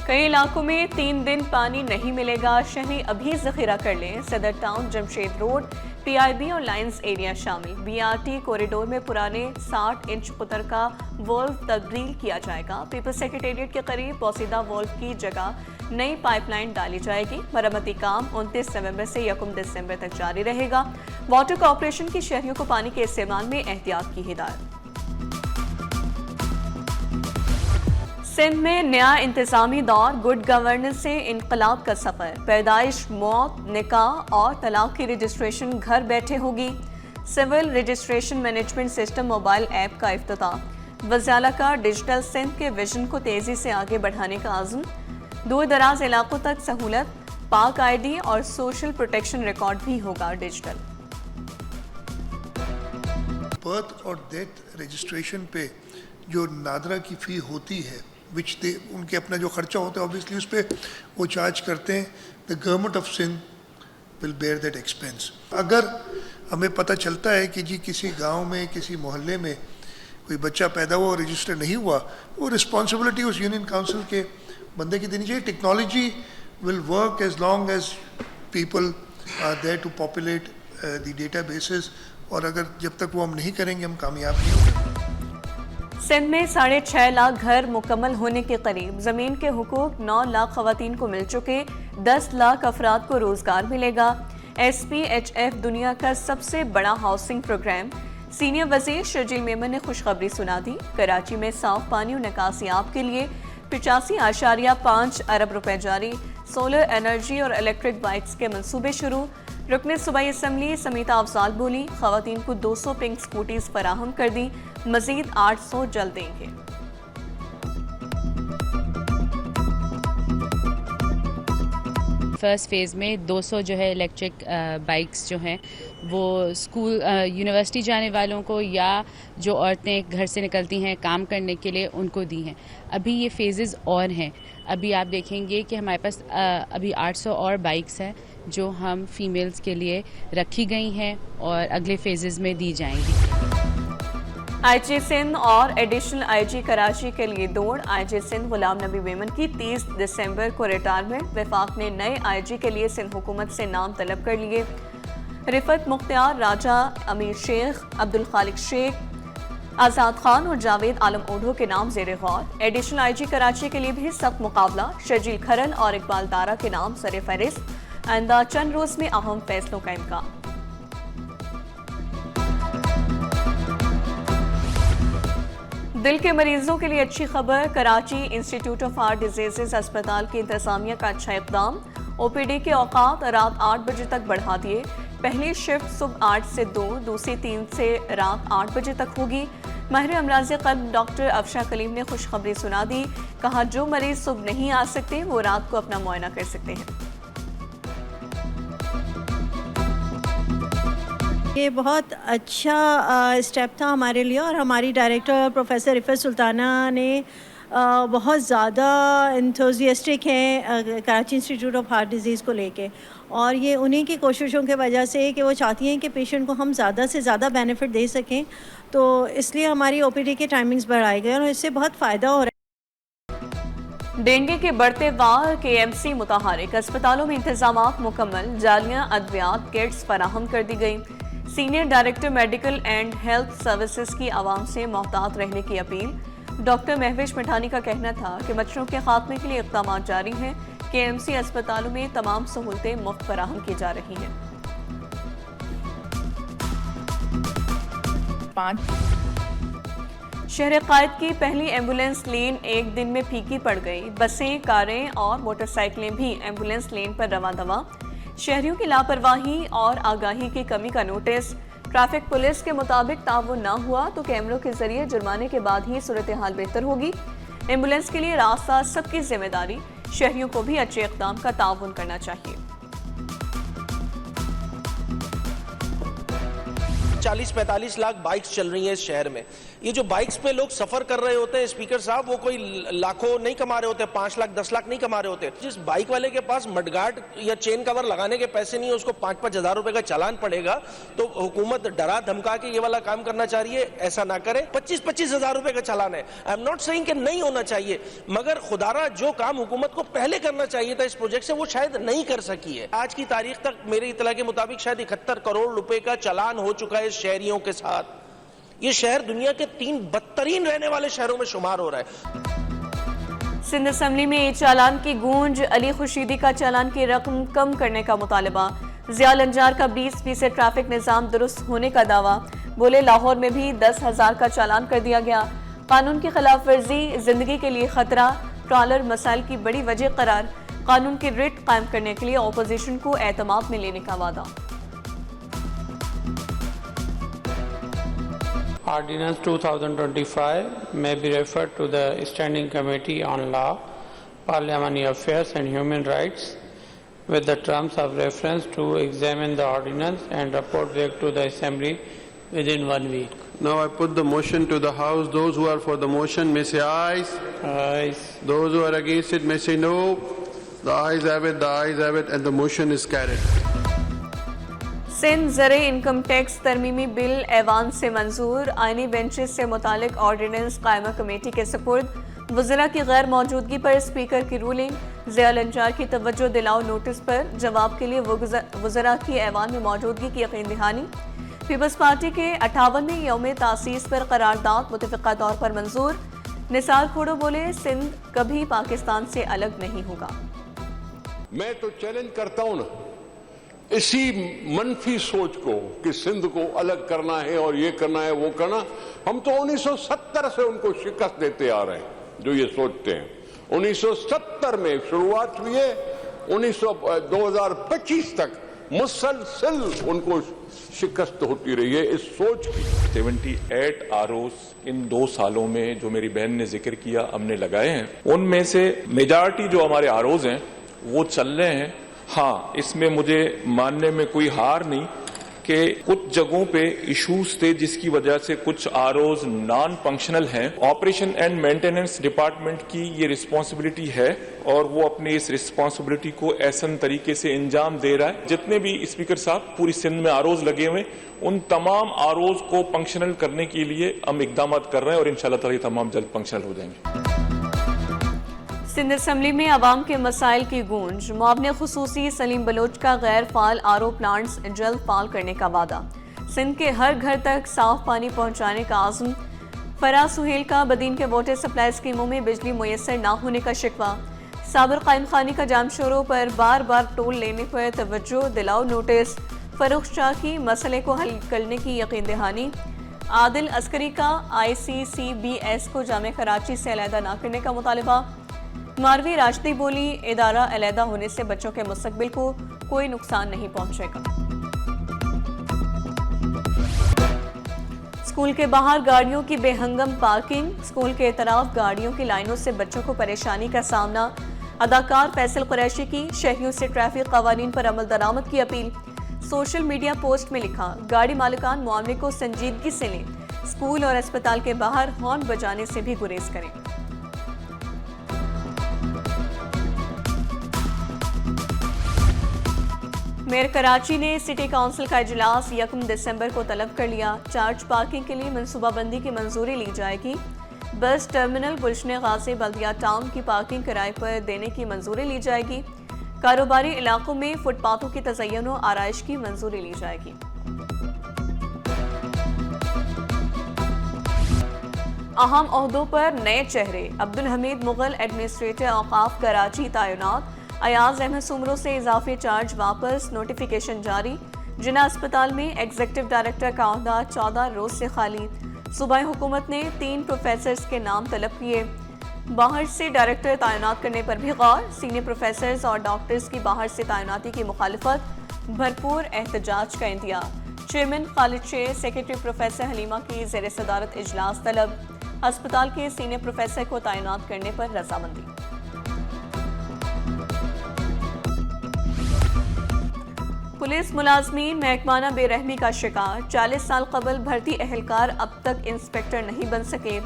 کئی علاقوں میں 3 دن پانی نہیں ملے گا، شہری ابھی ذخیرہ کر لیں۔ Saddar town Jamshed road P I B اور لائنز ایریا شامل۔ بی آر ٹی کوریڈور میں پرانے 60 انچ قطر کا والو تبدیل کیا جائے گا۔ پیپلز سیکریٹریٹ کے قریب پوسیدہ والو کی جگہ نئی پائپ لائن ڈالی جائے گی۔ مرمتی کام 29 نومبر سے 1 دسمبر تک جاری رہے گا۔ واٹر کارپوریشن کی شہریوں کو پانی کے استعمال میں احتیاط کی ہدایت۔ سندھ میں نیا انتظامی دور، گڈ گورننس سے انقلاب کا سفر۔ پیدائش، موت، نکاح اور طلاق کی رجسٹریشن گھر بیٹھے ہوگی۔ Civil registration management system mobile app کا افتتاح۔ وزارہ کا ڈیجیٹل سندھ کے ویژن کو تیزی سے آگے بڑھانے کا عزم۔ دور دراز علاقوں تک سہولت، پاک آئی ڈی اور سوشل پروٹیکشن ریکارڈ بھی ہوگا ڈیجیٹل۔ برتھ اور ڈیتھ رجسٹریشن پہ جو نادرا کی فی ہوتی ہے ان کے اپنا جو خرچہ ہوتا ہے obviously اس پہ وہ چارج کرتے ہیں۔ The government of Sindh will bear that expense۔ اگر ہمیں پتہ چلتا ہے کہ جی کسی گاؤں میں کسی محلے میں کوئی بچہ پیدا ہوا اور رجسٹر نہیں ہوا، وہ رسپانسبلٹی اس یونین کاؤنسل کے بندے کی دینی چاہیے۔ Technology will work as long as people are there to populate the databases، اور اگر جب تک وہ ہم نہیں کریں گے ہم کامیاب نہیں ہوں گے۔ سندھ میں 6.5 لاکھ گھر مکمل ہونے کے قریب۔ زمین کے حقوق 9 لاکھ خواتین کو مل چکے، 10 لاکھ افراد کو روزگار ملے گا۔ ایس پی ایچ ایف دنیا کا سب سے بڑا ہاؤسنگ پروگرام۔ سینئر وزیر شرجیل میمن نے خوشخبری سنا دی۔ کراچی میں صاف پانی اور نکاسی آب کے لیے 85.5 ارب روپے جاری۔ سولر انرجی اور الیکٹرک بائکس کے منصوبے شروع۔ رکن صوبائی اسمبلی سمیتا افضال بولی، خواتین کو 200 پنک سکوٹیز فراہم کر دی، مزید 800 جلد دیں گے۔ فرسٹ فیز میں 200 جو ہے الیکٹرک بائکس جو ہیں وہ اسکول یونیورسٹی جانے والوں کو یا جو عورتیں گھر سے نکلتی ہیں کام کرنے کے لیے ان کو دی ہیں۔ ابھی یہ فیزز اور ہیں، ابھی آپ دیکھیں گے کہ ہمارے پاس ابھی 800 اور بائکس ہیں جو ہم فیمیلز کے لیے رکھی گئی ہیں اور اگلے فیزز میں دی جائیں گی۔ آئی جی سندھ اور ایڈیشنل آئی جی کراچی کے لیے دوڑ۔ آئی جی سندھ غلام نبی میمن کی 30 دسمبر کو ریٹائرمنٹ۔ وفاق نے نئے آئی جی کے لیے سندھ حکومت سے نام طلب کر لیے۔ رفت مختار، راجہ امیر شیخ، عبدالخالق شیخ، آزاد خان اور جاوید عالم اوڈھو کے نام زیر غور۔ ایڈیشنل آئی جی کراچی کے لیے بھی سخت مقابلہ، شرجیل کھرن اور اقبال دارا کے نام سر فہرست۔ آئندہ چند روز میں اہم فیصلوں کا امکان۔ دل کے مریضوں کے لیے اچھی خبر، Karachi institute of heart diseases اسپتال کی انتظامیہ کا اچھا اقدام۔ او پی ڈی کے اوقات رات 8 بجے تک بڑھا دیے۔ پہلی شفٹ صبح 8 سے 2، دوسری 3 سے رات 8 بجے تک ہوگی۔ ماہر امراض قلب ڈاکٹر افشا کلیم نے خوشخبری سنا دی، کہا جو مریض صبح نہیں آ سکتے وہ رات کو اپنا معائنہ کر سکتے ہیں۔ یہ بہت اچھا اسٹیپ تھا ہمارے لیے، اور ہماری ڈائریکٹر پروفیسر رفت سلطانہ نے بہت زیادہ انتھوزیسٹک ہیں Karachi institute of heart disease کو لے کے، اور یہ انہی کی کوششوں کی وجہ سے کہ وہ چاہتی ہیں کہ پیشنٹ کو ہم زیادہ سے زیادہ بینیفٹ دے سکیں، تو اس لیے ہماری او پی ڈی کے ٹائمنگز بڑھائے گئے اور اس سے بہت فائدہ ہو رہا ہے۔ ڈینگی کے بڑھتے وار، کے ایم سی متحرک، اسپتالوں میں انتظامات مکمل، جالیاں ادویات کٹس فراہم کر دی گئی۔ Senior director medical and health services کی عوام سے محتاط رہنے کی اپیل۔ ڈاکٹر مہوش مٹھانی کا کہنا تھا کہ مچھروں کے خاتمے کے لیے اقدامات جاری ہیں، کے ایم سی اسپتالوں میں تمام سہولتیں مفت فراہم کی جا رہی ہیں۔ 5 شہر قائد کی پہلی ایمبولینس لین ایک دن میں پھیکی پڑ گئی۔ بسیں، کاریں اور موٹر سائیکلیں بھی ایمبولینس لین پر رواں دواں۔ شہریوں کی لاپرواہی اور آگاہی کی کمی کا نوٹس۔ ٹریفک پولیس کے مطابق تعاون نہ ہوا تو کیمروں کے ذریعے جرمانے کے بعد ہی صورتحال بہتر ہوگی۔ ایمبولینس کے لیے راستہ سب کی ذمہ داری، شہریوں کو بھی اچھے اقدام کا تعاون کرنا چاہیے۔ 40-45 लाख बाइक्स चल रही हैं इस शहर में। ये जो बाइक्स पे लोग सफर कर रहे होते हैं स्पीकर साहब, वो कोई लाखों नहीं कमा रहे होते, 5 लाख 10 लाख नहीं कमा रहे होते। जिस बाइक वाले के पास मडगार्ड या चेन कवर लगाने के पैसे नहीं है, उसको 5-5 हज़ार रुपए का चालान पड़ेगा। तो हुकूमत डरा धमका के ये वाला काम करना चाह रही है, ऐसा ना करे। 25-25 हज़ार रुपए का चालान है। आई एम नॉट सेइंग कि नहीं होना चाहिए, मगर खुदारा जो काम हुकूमत को पहले करना चाहिए था इस प्रोजेक्ट से, वो शायद नहीं कर सकी है। आज की तारीख तक मेरी इतला के मुताबिक शायद 71 करोड़ रुपए का चालान हो चुका है शहरियों के साथ। ये शहर दुनिया के 3 बदतरीन रहने वाले शहरों में शुमार हो रहा है। सिंध असम्बली में चालान की गूंज, अली खुर्शीदी का चालान की रकम कम करने का मुतालबा, ज़िया लंजार का 20% ट्रैफिक निज़ाम दुरुस्त होने का दावा, बोले लाहौर में भी 10,000 का चालान कर दिया गया। कानून की खिलाफ वर्जी जिंदगी के लिए खतरा, ट्रॉलर मसाइल की बड़ी वजह करार, कानून की रिट कायम करने के लिए अपोजिशन को एतमाद में लेने का वादा। Ordinance 2025 may be referred to the Standing Committee on Law, Parliamentary Affairs and Human Rights with the terms of reference to examine the ordinance and report back to the Assembly within 1 week. Now I put the motion to the House. Those who are for the motion may say ayes. Ayes. Those who are against it may say no. The ayes have it, the ayes have it, and the motion is carried. Sindh ज़रे income tax तरमीमी bill ऐवान से मंजूर, आइनी benches से मुतालिक ordinance कायमा committee के सपुर्द, वज़रा की गैर मौजूदगी पर स्पीकर की रूलिंग, ज़िया लंजार की तवज्जो दिलाओ नोटिस पर जवाब के लिए वज़रा की ऐवान में मौजूदगी की यकीन दहानी। पीपल्स पार्टी के 58वें यौम तासीस पर करारदाद मुतफ़िक़ा तौर पर मंजूर। निसार खोड़ो बोले सिंध कभी पाकिस्तान से अलग नहीं होगा। मैं तो चैलेंज करता हूं ना इसी मनफी सोच को कि सिंध को अलग करना है और ये करना है वो करना। हम तो 1970 से उनको शिकस्त देते आ रहे हैं जो ये सोचते हैं। 1970 में शुरुआत हुई है, 2025 तक मुसलसल उनको शिकस्त होती रही है इस सोच की। 78 आरओज इन 2 सालों में जो मेरी बहन ने जिक्र किया हमने लगाए हैं, उनमें से मेजॉरिटी जो हमारे आरओज हैं वो चल रहे हैं। हाँ, इसमें मुझे मानने में कोई हार नहीं कि कुछ जगहों पे इश्यूज थे जिसकी वजह से कुछ आरओज नॉन फंक्शनल हैं। ऑपरेशन एंड मेंटेनेंस डिपार्टमेंट की ये रिस्पांसिबिलिटी है और वो अपने इस रिस्पांसिबिलिटी को ऐसन तरीके से अंजाम दे रहा है। जितने भी स्पीकर साहब पूरी सिंध में आरओज लगे हुए, उन तमाम आरओज को फंक्शनल करने के लिए हम इकदाम कर रहे हैं और इंशाल्लाह ताला ये तमाम जल्द फंक्शनल हो जाएंगे। सिंध असम्बली में अवाम के मसाइल की गूंज, मुआविन खुसूसी सलीम बलोच का गैर फाल आरओ प्लांट्स जल्द फाल करने का वादा, सिंध के हर घर तक साफ पानी पहुंचाने का आज़म। फराज सुहेल का बदीन के वाटर सप्लाई स्कीमों में बिजली मुयसर न होने का शिकवा, साबिर कायम खानी का जामशोरों पर बार बार टोल लेने पर तवज्जो दिलाओ नोटिस, फरूख शाह की मसले को हल करने की यकीन दहानी। आदिल अस्करी का ICCBS को जामे कराची से अलहदा न करने का मुतालबा। मारवी राजदी बोली इदारा अलहदा होने से बच्चों के मुस्तकबिल को कोई नुकसान नहीं पहुंचेगा। स्कूल के बाहर गाड़ियों की बेहंगम पार्किंग, स्कूल के तरफ गाड़ियों की लाइनों से बच्चों को परेशानी का सामना। अदाकार फैसल कुरैशी की शहरियों से ट्रैफिक कवानीन पर अमल दरामद की अपील। सोशल मीडिया पोस्ट में लिखा, गाड़ी मालिकान मामले को संजीदगी से लें, स्कूल और अस्पताल के बाहर हॉर्न बजाने से भी गुरेज करें। मेयर कराची ने सिटी काउंसिल का इजलास 1 दिसंबर को तलब कर लिया। चार्ज पार्किंग के लिए मनसूबाबंदी की मंजूरी ली जाएगी। बस टर्मिनल गुलशन गाजी बल्दिया टाउन की पार्किंग किराए पर देने की मंजूरी ली जाएगी। कारोबारी इलाकों में फुटपाथों की तज़य्युन और आराइश की मंजूरी ली जाएगी। अहम ओहदों पर नए चेहरे, अब्दुल हमीद मुगल एडमिनिस्ट्रेटर औकाफ कराची तैनात, अयाज अहमद सुमरो से इजाफी चार्ज वापस, नोटिफिकेशन जारी। जिना अस्पताल में एग्जीक्यूटिव डायरेक्टर का ओहदा 14 रोज से खाली। सूबाई हुकूमत ने 3 प्रोफेसर्स के नाम तलब किए। बाहर से डायरेक्टर तैनात करने पर भी गौर, सीनियर प्रोफेसर्स और डॉक्टर्स की बाहर से तैनाती की मुखालिफत, भरपूर एहतजाज का इंतज़ार। Chairman Khalid Sheikh, secretary professor Halima की ज़ेर सदारत इजलास तलब। अस्पताल के सीनियर प्रोफेसर को तैनात करने पर रजामंदी। पुलिस मुलाजमीन महकमाना बेरहमी का शिकार, 40 साल कबल भर्ती एहलकार अब तक इंस्पेक्टर नहीं बन सके।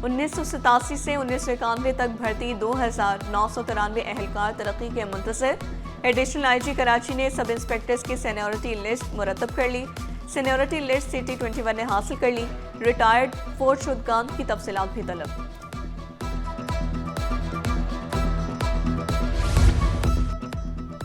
1987 से 1991 तक भर्ती 2,993 एहलकार तरक्की के मुंतज़िर। एडिशनल आईजी कराची ने सब इंस्पेक्टर्स की सीनियरिटी लिस्ट मुरतब कर ली। सीनियरिटी लिस्ट सिटी 21 ने हासिल कर ली। रिटायर्ड फोर्थ शुदगान की तफसीलात भी तलब।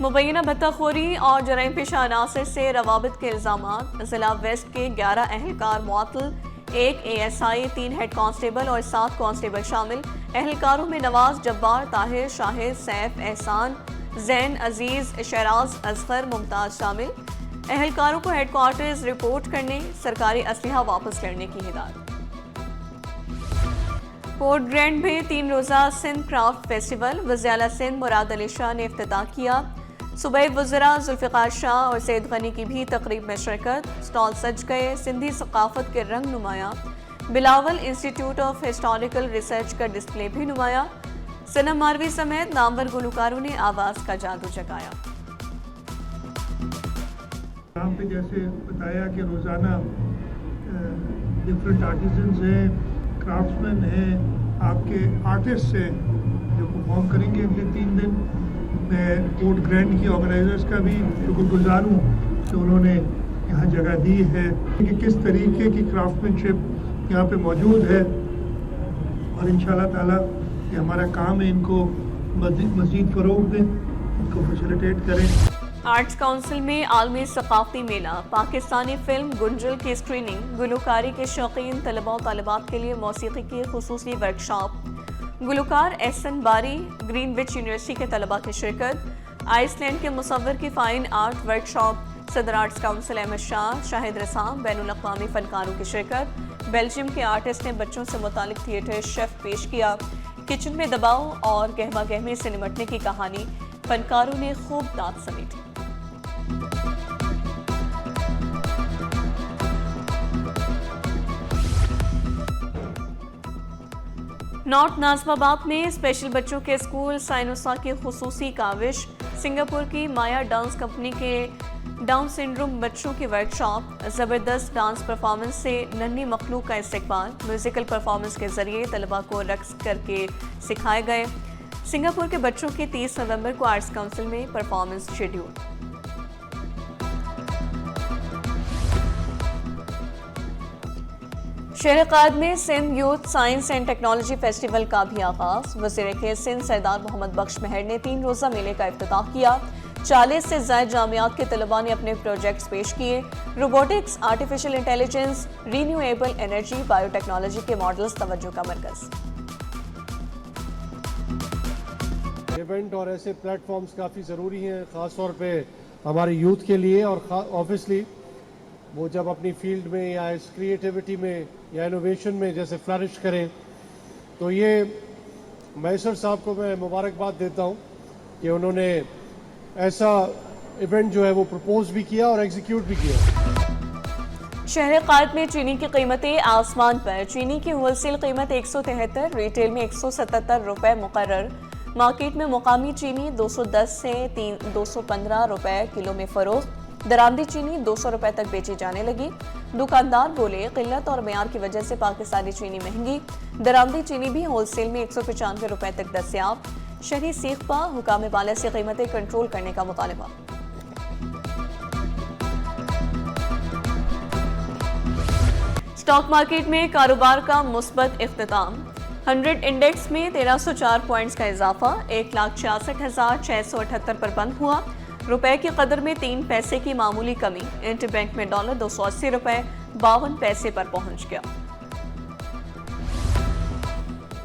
मुबैना भत्ताखोरी और जराइम पेशा अनासर से रवाबित के इल्ज़ामात। ज़िला वेस्ट के 11 अहलकार मुअत्तल, 1 ASI, 3 हेड कांस्टेबल और 7 कांस्टेबल शामिल। अहलकारों में नवाज, जब्बार, ताहिर, शाहिद, सैफ, एहसान, जैन, अजीज, शहराज, असगर, मुमताज शामिल। अहलकारों को हेडक्वार्टर्स रिपोर्ट करने, सरकारी असलहा वापस करने की हिदायत। पोर्ट ग्रैंड में 3 रोज़ा सिंध क्राफ्ट फेस्टिवल, वज़ीर-ए-आला सिंध मुराद अली शाह ने इफ्तिताह किया। सूबाई वज़रा जुल्फ़िकार शाह और सैयद गनी की भी तकरीब में शिरकत। स्टॉल सज गए, सिंधी सकाफत के रंग नुमाया। Bilawal institute of historical research का डिस्प्ले भी नुमाया। सनम मारवी समेत नामवर गुलकारों ने आवाज़ का जादू जगाया। यहाँ पे जैसे बताया कि रोज़ाना डिफरेंट आर्टिजन्स हैं, क्राफ्ट्समैन हैं, आपके आर्टिस्ट हैं जो परफॉर्म करेंगे अगले 3 दिन। मैं पोर्ट ग्रैंड की ऑर्गेनाइजर्स का भी शुक्रगुजार हूँ कि उन्होंने यहाँ जगह दी है कि किस तरीके की क्राफ्टमैनशिप यहाँ पे मौजूद है, और इंशाल्लाह ताला ये हमारा काम है इनको मज़ीद फ़रोग़ दें, इनको फैसिलिटेट करें। आर्ट्स काउंसिल में आलमी सकाफती मेला, पाकिस्तानी फिल्म गुंजल की स्क्रीनिंग, गुलकारी के शौकीन तलबा और तालिबात के लिए मौसीकी की खुसूसी वर्कशॉप। गुलकार एहसन बारी, ग्रीनविच यूनिवर्सिटी के तलबा की शिरकत। आइसलैंड के मुसव्विर की फाइन आर्ट वर्कशॉप। सदर आर्ट्स काउंसिल अहमद शाह, शाहिद रसाम, बैनुल अक़वामी फनकारों की शिरकत। बेल्जियम के आर्टिस्ट ने बच्चों से मुतालिक थिएटर शेफ पेश किया। किचन में दबाव और गहमा गहमी से निमटने की कहानी, फनकारों ने खूब दाद समेटी। नॉर्थ नाज़िमाबाद में स्पेशल बच्चों के स्कूल साइनोसा की खुसूसी काविश। सिंगापुर की माया डांस कंपनी के डाउन सिंड्रोम बच्चों की वर्कशॉप। ज़बरदस्त डांस परफॉर्मेंस से नन्ही मखलूक का इस्तकबाल। म्यूजिकल परफॉर्मेंस के जरिए तलबा को रक्स करके सिखाए गए। सिंगापुर के बच्चों के 30 नवंबर को आर्ट्स काउंसिल में परफॉर्मेंस शेड्यूल। शहर कायद में Sindh youth science and technology festival का भी आगाज। वज़ीर के सिंध सरदार मोहम्मद बख्श महर ने 3 रोज़ा मेले का इफ्तिताह किया। 40 से ज़ायद जामियात के तलबा ने अपने प्रोजेक्ट्स पेश किए। Robotics, artificial intelligence, renewable energy, biotechnology के मॉडल्स तवज्जो का मरकज़। इवेंट और ऐसे प्लेटफॉर्म्स काफ़ी ज़रूरी हैं, ख़ास तौर पे हमारे यूथ के लिए, और ऑब्वियसली वो जब अपनी फील्ड में या इस क्रिएटिविटी में या इनोवेशन में जैसे फ्लरिश करें, तो ये मैसर साहब को मैं मुबारकबाद देता हूँ कि उन्होंने ऐसा इवेंट जो है वो प्रपोज भी किया और एग्जीक्यूट भी किया। शहर कायद में चीनी की कीमतें आसमान पर। चीनी की होलसेल कीमत 173, रिटेल में 177 रुपए मुकर्रर। मार्केट में मुकामी चीनी 210 से 215 रुपए किलो में फरोख्त। दरामदी चीनी 200 रुपए तक बेची जाने लगी। दुकानदार बोले किल्लत और मेयार की वजह से पाकिस्तानी चीनी महंगी। दरामदी चीनी भी होलसेल में 195 रुपए तक दस्तयाब। शहरी सीखपा हुकाम बाला से कीमतें कंट्रोल करने का मुतालबा। स्टॉक मार्केट में कारोबार का मुस्बत इख्तिताम। 100 इंडेक्स में 1304 पॉइंट्स का इजाफा 1,66,678 पर बंद हुआ। रुपए की कदर में 3 पैसे की मामूली कमी। इंटरबैंक में डॉलर 280 रुपए 52 पैसे पर पहुंच गया।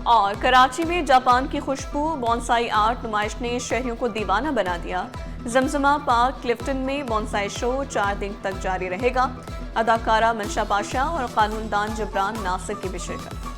और कराची में जापान की खुशबू बोनसाई आर्ट नुमाइश ने शहरियों को दीवाना बना दिया। जमजमा पार्क क्लिफ्टन में बोनसाई शो 4 दिन तक जारी रहेगा। अदाकारा मंशा पाशा और कानूनदान जबरान नासिर की भी शिरकत।